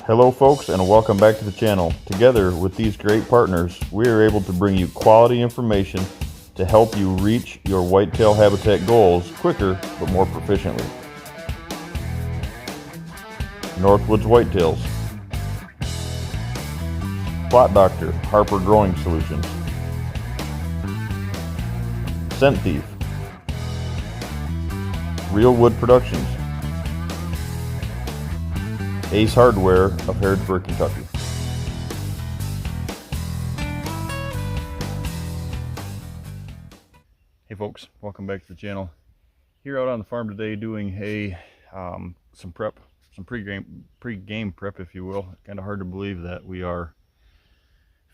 Hello folks, and welcome back to the channel. Together with these great partners, we are able to bring you quality information to help you reach your whitetail habitat goals quicker but more proficiently. Northwoods Whitetails, Plot Doctor, Harper Growing Solutions, Scent Thief, Real Wood Productions, Ace Hardware of Harrodsburg, Kentucky. Hey folks, welcome back to the channel. Here out on the farm today doing some pre-game prep, if you will. Kind of hard to believe that we are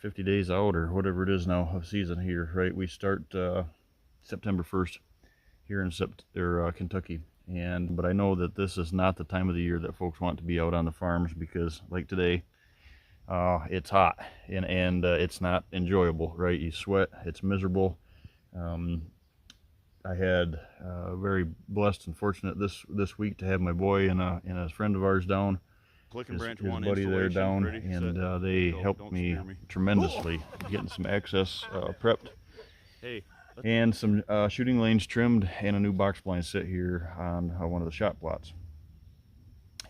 50 days out or whatever it is now of season here, right? We start September 1st here in Kentucky. But I know that this is not the time of the year that folks want to be out on the farms, because like today, it's hot and it's not enjoyable, right? You sweat, it's miserable. I had very blessed and fortunate this week to have my boy and a friend of ours down, his buddy there down, and they helped me tremendously getting some access prepped. And some shooting lanes trimmed and a new box blind set here on one of the shot plots.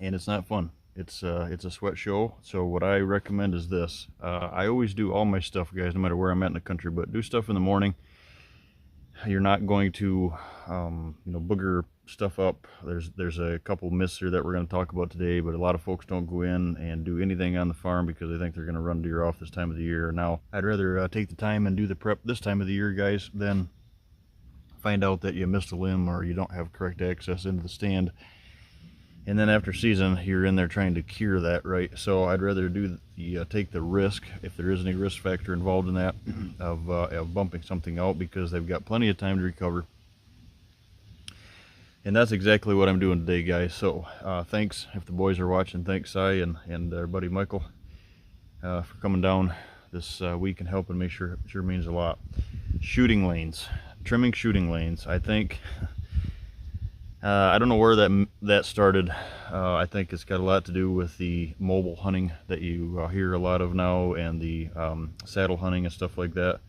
And it's not fun. It's a sweat show. So what I recommend is this. I always do all my stuff, guys, no matter where I'm at in the country, but do stuff in the morning. You're not going to booger stuff up. There's a couple myths here that we're going to talk about today, but a lot of folks don't go in and do anything on the farm because they think they're going to run deer off this time of the year. Now, I'd rather take the time and do the prep this time of the year, guys, than find out that you missed a limb or you don't have correct access into the stand, and then after season you're in there trying to cure that, right? So I'd rather take the risk, if there is any risk factor involved in that, of bumping something out, because they've got plenty of time to recover. And that's exactly what I'm doing today, guys. So thanks, if the boys are watching, thanks Si and our buddy Michael for coming down this week and helping. Make sure means a lot. Shooting lanes, trimming shooting lanes. I think I don't know where that started. I think it's got a lot to do with the mobile hunting that you hear a lot of now, and the saddle hunting and stuff like that,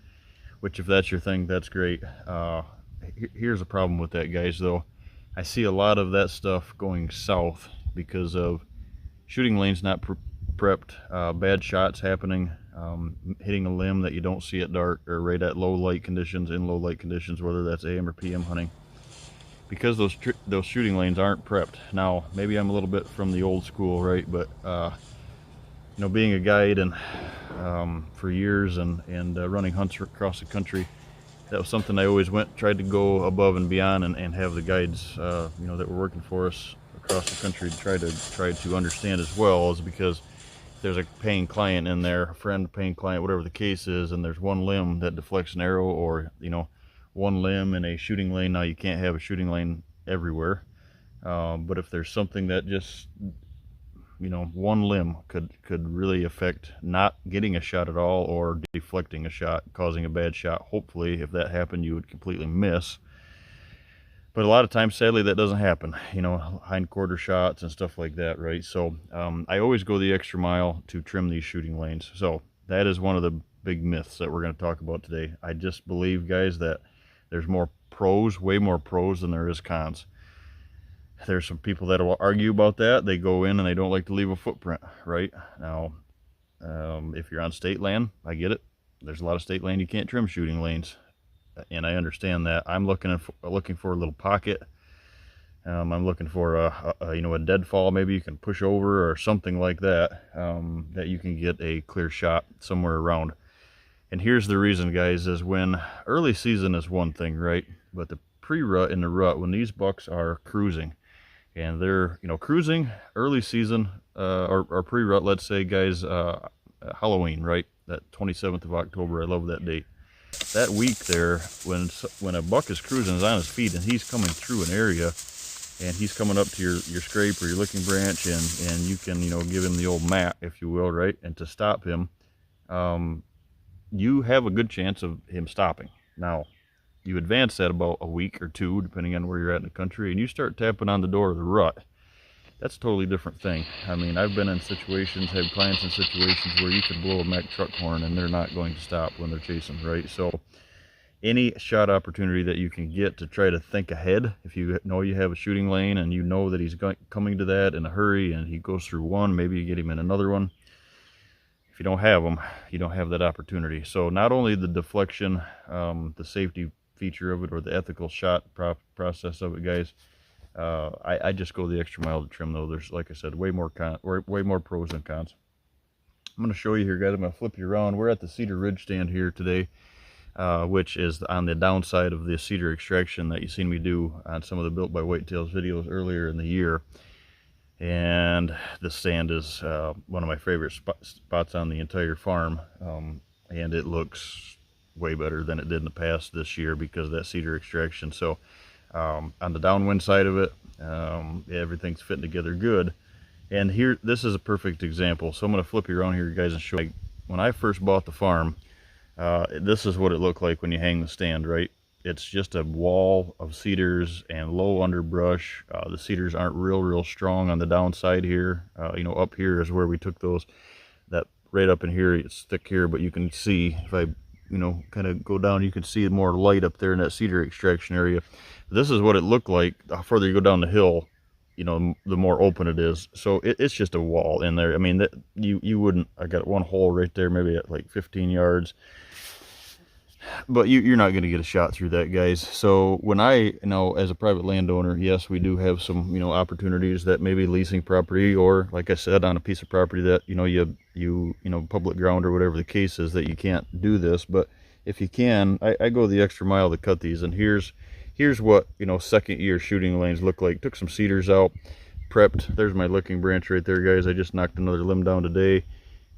which, if that's your thing, that's great. Here's a problem with that, guys, though. I see a lot of that stuff going south because of shooting lanes not prepped, bad shots happening, hitting a limb that you don't see at dark or right at low light conditions, whether that's AM or PM hunting, because those shooting lanes aren't prepped. Now, maybe I'm a little bit from the old school, right? But being a guide and for years and running hunts across the country, that was something I always tried to go above and beyond and have the guides that were working for us across the country try to understand as well, is because if there's a paying client in there, a friend, paying client, whatever the case is, and there's one limb that deflects an arrow, or one limb in a shooting lane. Now, you can't have a shooting lane everywhere, but if there's something that just one limb could really affect not getting a shot at all, or deflecting a shot, causing a bad shot. Hopefully, if that happened, you would completely miss. But a lot of times, sadly, that doesn't happen. Hind quarter shots and stuff like that, right? So I always go the extra mile to trim these shooting lanes. So that is one of the big myths that we're going to talk about today. I just believe, guys, that there's way more pros than there is cons. There's some people that will argue about that. They go in and they don't like to leave a footprint, right? Now, if you're on state land, I get it. There's a lot of state land you can't trim shooting lanes, and I understand that. I'm looking for a little pocket. I'm looking for a deadfall, maybe you can push over or something like that, that you can get a clear shot somewhere around. And here's the reason, guys, is when early season is one thing, right? But the pre-rut and the rut, when these bucks are cruising, and they're cruising early season, or pre-rut, let's say, guys, Halloween, right? That 27th of October, I love that date. That week there, when a buck is cruising, is on his feet, and he's coming through an area, and he's coming up to your scrape or your licking branch, and you can give him the old mat, if you will, right? And to stop him, you have a good chance of him stopping. Now, you advance that about a week or two, depending on where you're at in the country, and you start tapping on the door of the rut. that's a totally different thing. I mean, I've been in situations, had clients in situations where you could blow a Mack truck horn and they're not going to stop when they're chasing, right? So any shot opportunity that you can get to try to think ahead, if you know you have a shooting lane and you know that he's coming to that in a hurry and he goes through one, maybe you get him in another one. If you don't have them, you don't have that opportunity. So not only the deflection, the safety feature of it, or the ethical shot process of it, guys, I just go the extra mile to trim, though. There's, like I said, way more pros than cons. I'm going to show you here, guys. I'm going to flip you around. We're at the Cedar Ridge stand here today, which is on the downside of the cedar extraction that you've seen me do on some of the Built by Whitetails videos earlier in the year. And this stand is one of my favorite spots on the entire farm, and it looks way better than it did in the past this year because of that cedar extraction. So on the downwind side of it, everything's fitting together good. And here, this is a perfect example. So I'm going to flip you around here, guys, and show you. When I first bought the farm, this is what it looked like when you hang the stand, right? It's just a wall of cedars and low underbrush. The cedars aren't real strong on the downside here. You know, up here is where we took those. That right up in here, it's thick here, but you can see if I, you know, kind of go down, you can see more light up there in that cedar extraction area. This is what it looked like. The further you go down the hill, you know, the more open it is. So it's just a wall in there. I mean, that you wouldn't. I got one hole right there, maybe at like 15 yards. But you're not going to get a shot through that, guys. So when I, as a private landowner, yes, we do have some, opportunities that maybe leasing property, or like I said, on a piece of property that, you public ground or whatever the case is, that you can't do this. But if you can, I go the extra mile to cut these. And here's what, second year shooting lanes look like. Took some cedars out, prepped. There's my licking branch right there, guys. I just knocked another limb down today.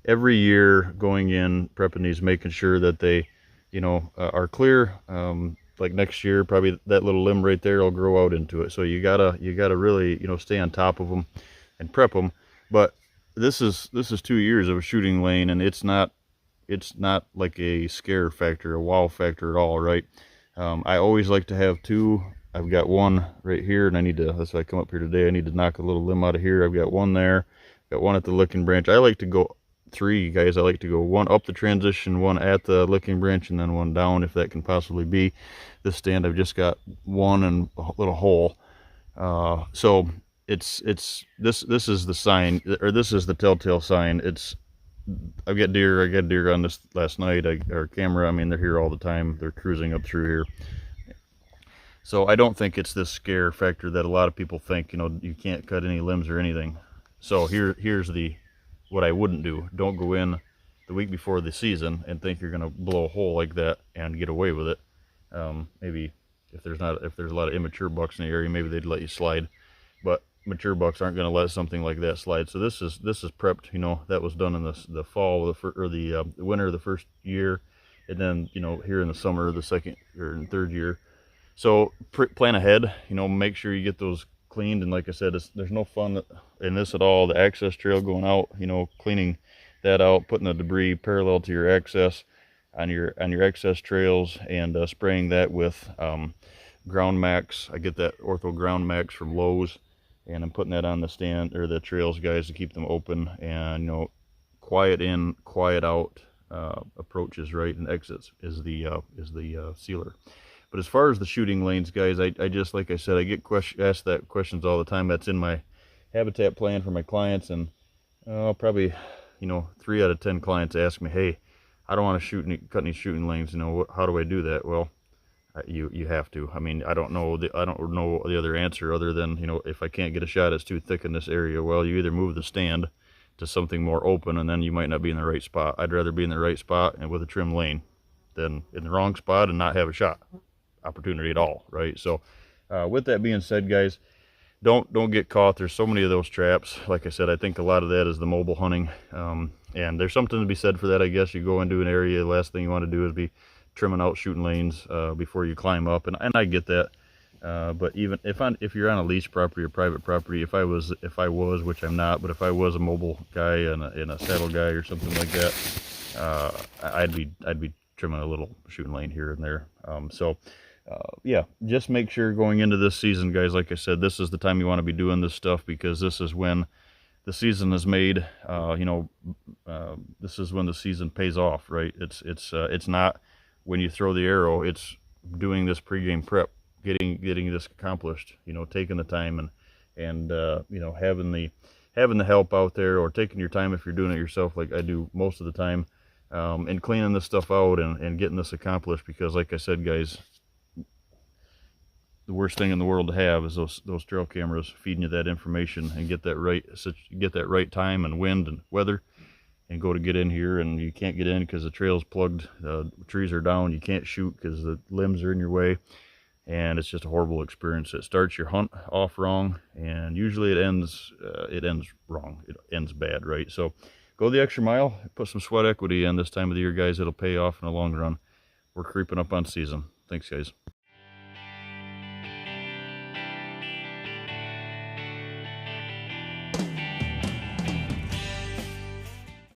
Every year going in, prepping these, making sure that they, are clear. Like next year, probably that little limb right there will grow out into it. So you gotta really, stay on top of them and prep them. But this is 2 years of a shooting lane, and it's not like a scare factor, a wow factor at all, right? I always like to have two. I've got one right here, and that's why I come up here today. I need to knock a little limb out of here. I've got one there, got one at the licking branch. I like to go 3, guys. I like to go one up the transition, one at the licking branch, and then one down if that can possibly be. This stand, I've just got one and a little hole. So this is the sign, or this is the telltale sign. I got deer on this last night. Our camera, I mean, they're here all the time. They're cruising up through here. So I don't think it's this scare factor that a lot of people think, you can't cut any limbs or anything. So here's what I wouldn't do. Don't go in the week before the season and think you're going to blow a hole like that and get away with it. Maybe if there's a lot of immature bucks in the area, maybe they'd let you slide, but mature bucks aren't going to let something like that slide. So this is prepped. That was done in the fall or the winter of the first year, and then here in the summer of the second or third year. So plan ahead. Make sure you get those cleaned. And like I said, there's no fun in this at all. The access trail going out, cleaning that out, putting the debris parallel to your access on your access trails, and spraying that with Ground Max. I get that Ortho Ground Max from Lowe's, and I'm putting that on the stand or the trails, guys, to keep them open, and quiet in, quiet out approaches, right, and exits is the sealer. But as far as the shooting lanes, guys, I just, like I said, I get asked that questions all the time. That's in my habitat plan for my clients, and probably 3 out of 10 clients ask me, hey, I don't want to cut any shooting lanes. How do I do that? Well, you have to. I mean, I don't know the other answer other than, if I can't get a shot, it's too thick in this area. Well, you either move the stand to something more open, and then you might not be in the right spot. I'd rather be in the right spot and with a trim lane than in the wrong spot and not have a shot opportunity at all, right? So with that being said, guys, don't get caught. There's so many of those traps. Like I said, I think a lot of that is the mobile hunting, and there's something to be said for that. I guess you go into an area, the last thing you want to do is be trimming out shooting lanes before you climb up, and I get that. But even if you're on a leased property or private property, if I was, which I'm not, but if I was a mobile guy and a saddle guy or something like that, I'd be trimming a little shooting lane here and there. So Yeah, just make sure going into this season, guys, like I said, this is the time you want to be doing this stuff, because this is when the season is made. This is when the season pays off, right? It's not when you throw the arrow. It's doing this pregame prep, getting this accomplished. Taking the time and having the help out there, or taking your time if you're doing it yourself, like I do most of the time, and cleaning this stuff out and getting this accomplished. Because, like I said, guys, the worst thing in the world to have is those trail cameras feeding you that information, and get that right time and wind and weather, and go to get in here and you can't get in because the trail's plugged, the trees are down, you can't shoot because the limbs are in your way, and it's just a horrible experience. It starts your hunt off wrong, and usually it ends wrong. It ends bad, right? So go the extra mile, put some sweat equity in this time of the year, guys. It'll pay off in the long run. We're creeping up on season. Thanks, guys.